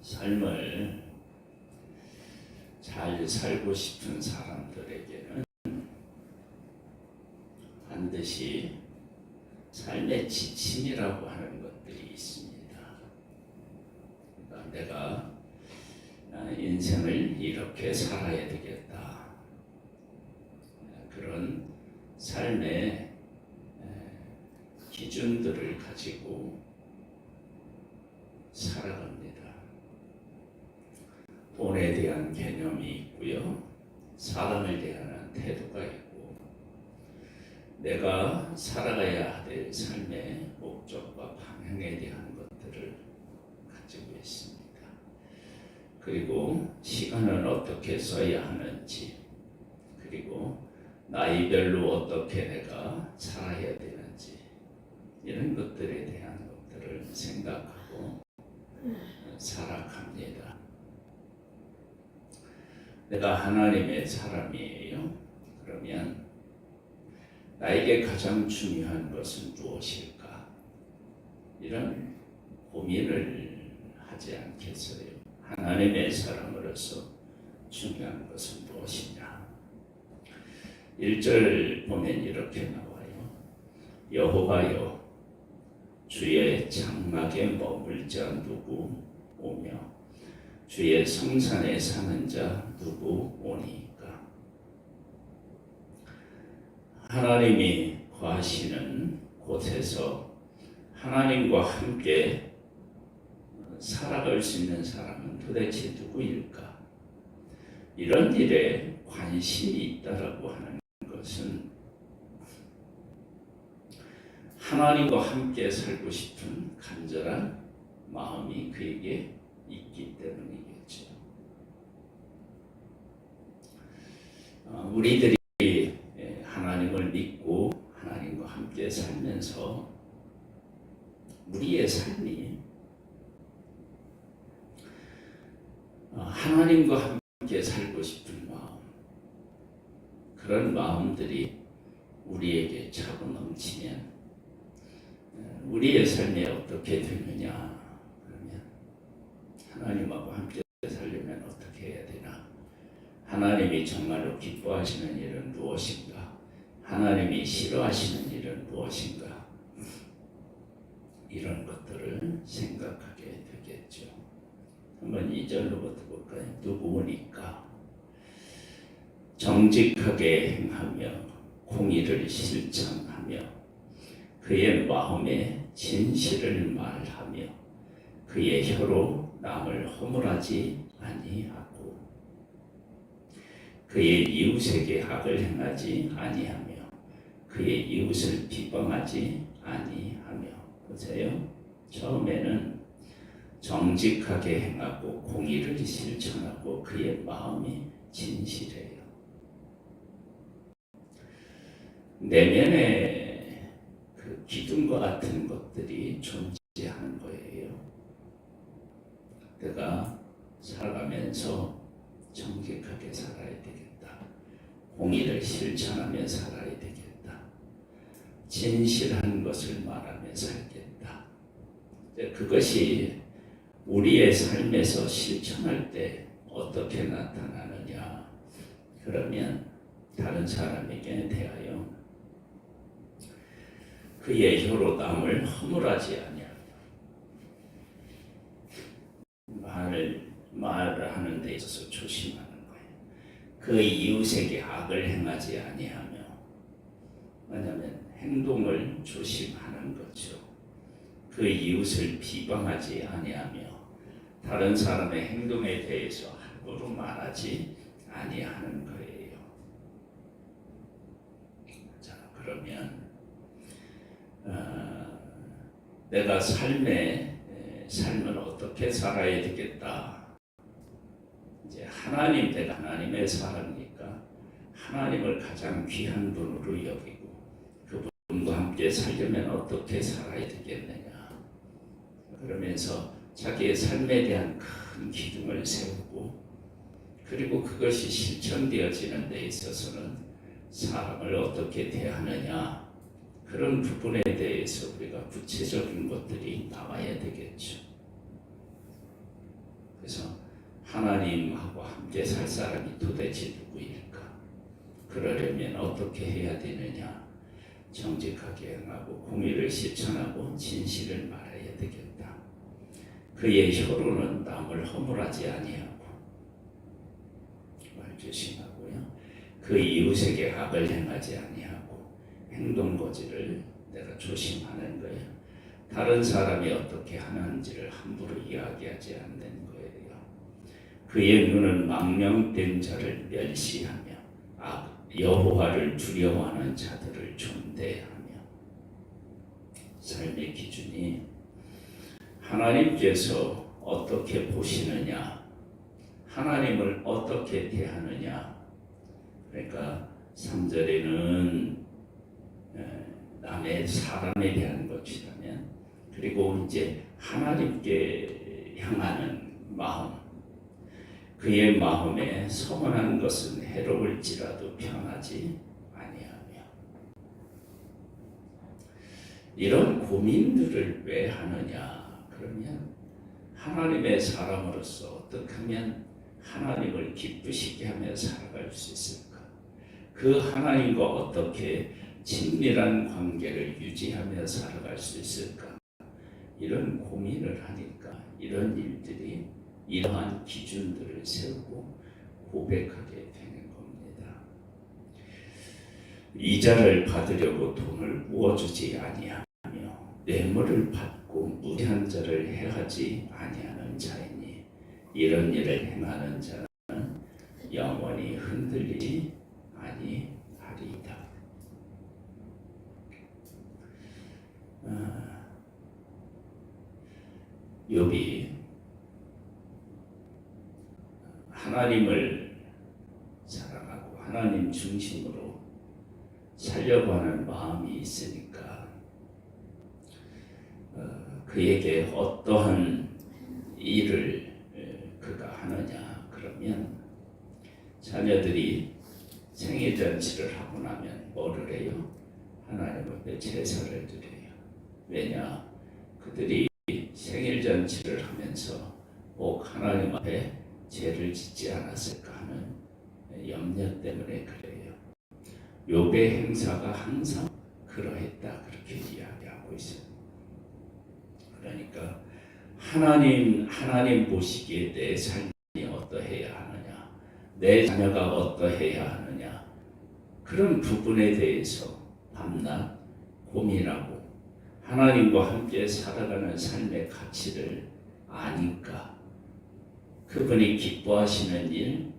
삶을 잘 살고 싶은 사람들에게는 반드시 삶의 지침이라고 하는 것들이 있습니다. 그러니까 내가 인생을 이렇게 살아야 되겠다. 그런 삶의 기준들을 가지고 살아갑니다. 돈에 대한 개념이 있고요. 사람을 대하는 태도가 있고, 내가 살아가야 될 삶의 목적과 방향에 대한 것들을 가지고 있습니다. 그리고 시간은 어떻게 써야 하는지, 그리고 나이별로 어떻게 내가 살아야 되는지, 이런 것들에 대한 것들을 생각하고 살아갑니다. 내가 하나님의 사람이에요. 그러면 나에게 가장 중요한 것은 무엇일까? 이런 고민을 하지 않겠어요? 하나님의 사람으로서 중요한 것은 무엇이냐? 1절 보면 이렇게 나와요. 여호와여, 주의 장막에 머물 자 누구 오며 주의 성산에 사는 자 누구 오니까? 하나님이 거하시는 곳에서 하나님과 함께 살아갈 수 있는 사람은 도대체 누구일까? 이런 일에 관심이 있다라고 하는 것은 하나님과 함께 살고 싶은 간절한 마음이 그에게 있기 때문이겠죠. 우리들이 하나님을 믿고 하나님과 함께 살면서 우리의 삶이 하나님과 함께 살고 싶은 마음, 그런 마음들이 우리에게 차고 넘치면 우리의 삶이 어떻게 되느냐? 하나님하고 함께 살려면 어떻게 해야 되나? 하나님이 정말로 기뻐하시는 일은 무엇인가? 하나님이 싫어하시는 일은 무엇인가? 이런 것들을 생각하게 되겠죠. 한번 2절로부터 볼까요? 누구니까? 정직하게 행하며 공의를 실천하며 그의 마음에 진실을 말하며 그의 혀로 남을 허물하지 아니하고 그의 이웃에게 악을 행하지 아니하며 그의 이웃을 비방하지 아니하며. 보세요. 처음에는 정직하게 행하고 공의를 실천하고 그의 마음이 진실해요. 내면에 그 기둥과 같은 것들이 존재하는 거예요. 내가 살아가면서 정직하게 살아야 되겠다. 공의를 실천하며 살아야 되겠다. 진실한 것을 말하며 살겠다. 그것이 우리의 삶에서 실천할 때 어떻게 나타나느냐? 그러면 다른 사람에게 대하여 그의 혀로 남을 허물하지 아니하며 말을 하는 데 있어서 조심하는 거예요. 그 이웃에게 악을 행하지 아니하며, 왜냐하면 행동을 조심하는 거죠. 그 이웃을 비방하지 아니하며 다른 사람의 행동에 대해서 함부로 말하지 아니하는 거예요. 자, 그러면 내가 삶을 어떻게 살아야 되겠다. 이제 내가 하나님의 사람이니까 하나님을 가장 귀한 분으로 여기고 그분과 함께 살려면 어떻게 살아야 되겠느냐. 그러면서 자기의 삶에 대한 큰 기둥을 세우고, 그리고 그것이 실천되어지는 데 있어서는 사람을 어떻게 대하느냐, 그런 부분에 대해서 우리가 구체적인 것들이 나와야 되겠죠. 그래서 하나님하고 함께 살 사람이 도대체 누구일까? 그러려면 어떻게 해야 되느냐? 정직하게 행하고 공의를 실천하고 진실을 말해야 되겠다. 그의 혀로는 남을 허물하지 아니하고 말 조심하고요. 그 이웃에게 악을 행하지 아니하고 행동 거지를 내가 조심하는 거예요. 다른 사람이 어떻게 하는지를 함부로 이야기하지 않는 거예요. 그의 눈은 망령된 자를 멸시하며 여호와를 두려워하는 자들을 존대하며. 삶의 기준이 하나님께서 어떻게 보시느냐, 하나님을 어떻게 대하느냐. 그러니까 3절에는 남의 사람에 대한 것이라면, 그리고 이제 하나님께 향하는 마음, 그의 마음에 서원한 것은 해로울지라도 편하지 아니하며. 이런 고민들을 왜 하느냐? 그러면 하나님의 사람으로서 어떻게 하면 하나님을 기쁘시게 하며 살아갈 수 있을까? 그 하나님과 어떻게 친밀한 관계를 유지하며 살아갈 수 있을까? 이런 고민을 하니까 이런 일들이 이러한 기준들을 세우고 고백하게 되는 겁니다. 이자를 받으려고 돈을 부어주지 아니하며 뇌물을 받고 무리한 자를 해하지 아니하는 자이니 이런 일을 행하는 자는 영원히 흔들리지 아니하리이다. 욥이 하나님을 사랑하고 하나님 중심으로 살려고 하는 마음이 있으니까 그에게 어떠한 일을 그가 하느냐 그러면 자녀들이 생일잔치를 하고 나면 뭐를 해요? 하나님 앞에 제사를 드려요. 왜냐? 그들이 생일잔치를 하면서 꼭 하나님 앞에 죄를 짓지 않았을까 하는 염려 때문에 그래요. 욥의 행사가 항상 그러했다 그렇게 이야기하고 있어요. 그러니까 하나님 보시기에 내 삶이 어떠해야 하느냐, 내 자녀가 어떠해야 하느냐, 그런 부분에 대해서 밤낮 고민하고 하나님과 함께 살아가는 삶의 가치를 아니까 그분이 기뻐하시는 일,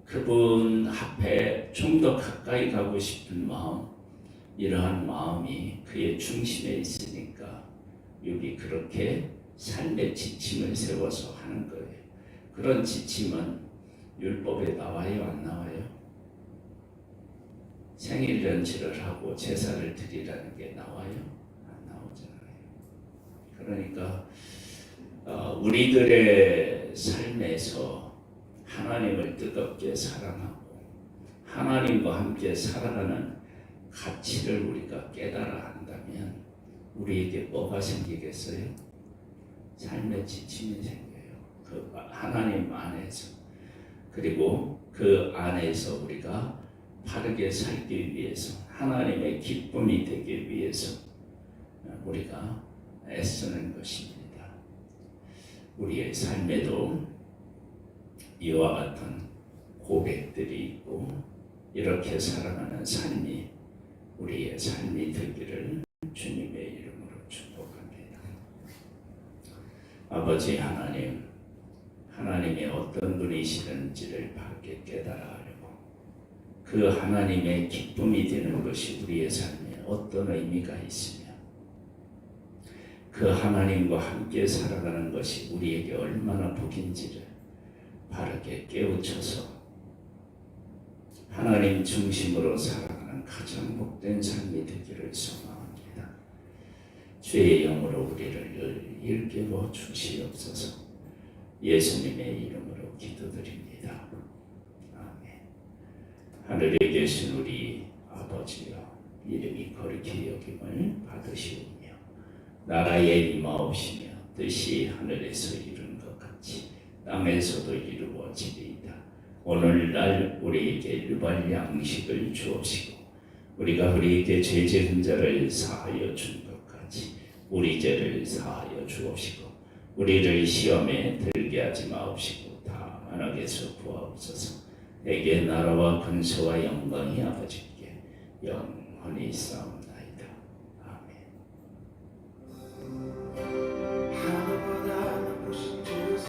그분 앞에 좀 더 가까이 가고 싶은 마음, 이러한 마음이 그의 중심에 있으니까 욥이 그렇게 삶의 지침을 세워서 하는 거예요. 그런 지침은 율법에 나와요, 안 나와요? 생일잔치를 하고 제사를 드리라는 게 나와요? 안 나오잖아요. 그러니까 우리들의 삶에서 하나님을 뜨겁게 사랑하고 하나님과 함께 살아가는 가치를 우리가 깨달아 한다면 우리에게 뭐가 생기겠어요? 삶의 지침이 생겨요. 그 하나님 안에서. 그리고 그 안에서 우리가 바르게 살기 위해서, 하나님의 기쁨이 되기 위해서 우리가 애쓰는 것입니다. 우리의 삶에도 이와 같은 고백들이 있고 이렇게 살아가는 삶이 우리의 삶이 되기를 주님의 이름으로 축복합니다. 아버지 하나님, 하나님이 어떤 분이시는지를 바르게 깨달아가려고 그 하나님의 기쁨이 되는 것이 우리의 삶에 어떤 의미가 있으며 그 하나님과 함께 살아가는 것이 우리에게 얼마나 복인지를 바르게 깨우쳐서 하나님 중심으로 살아가는 가장 복된 삶이 되기를 소망합니다. 주의 영으로 우리를 늘 일깨워 주시옵소서. 예수님의 이름으로 기도드립니다. 아멘. 하늘에 계신 우리 아버지여, 이름이 거룩히 여김을 받으시오며 나라에 임하옵시며 뜻이 하늘에서 이룬 것 같이 땅에서도 이루어지리이다. 오늘날 우리에게 일반 양식을 주옵시고 우리가 우리에게 죄 지은 자를 사하여 준 것 같이 우리 죄를 사하여 주옵시고 우리를 시험에 들게 하지 마옵시고 다만 악에서 구하옵소서. 내게 나라와 권세와 영광이 아버지께 영원히 있사옵나이다. 아멘.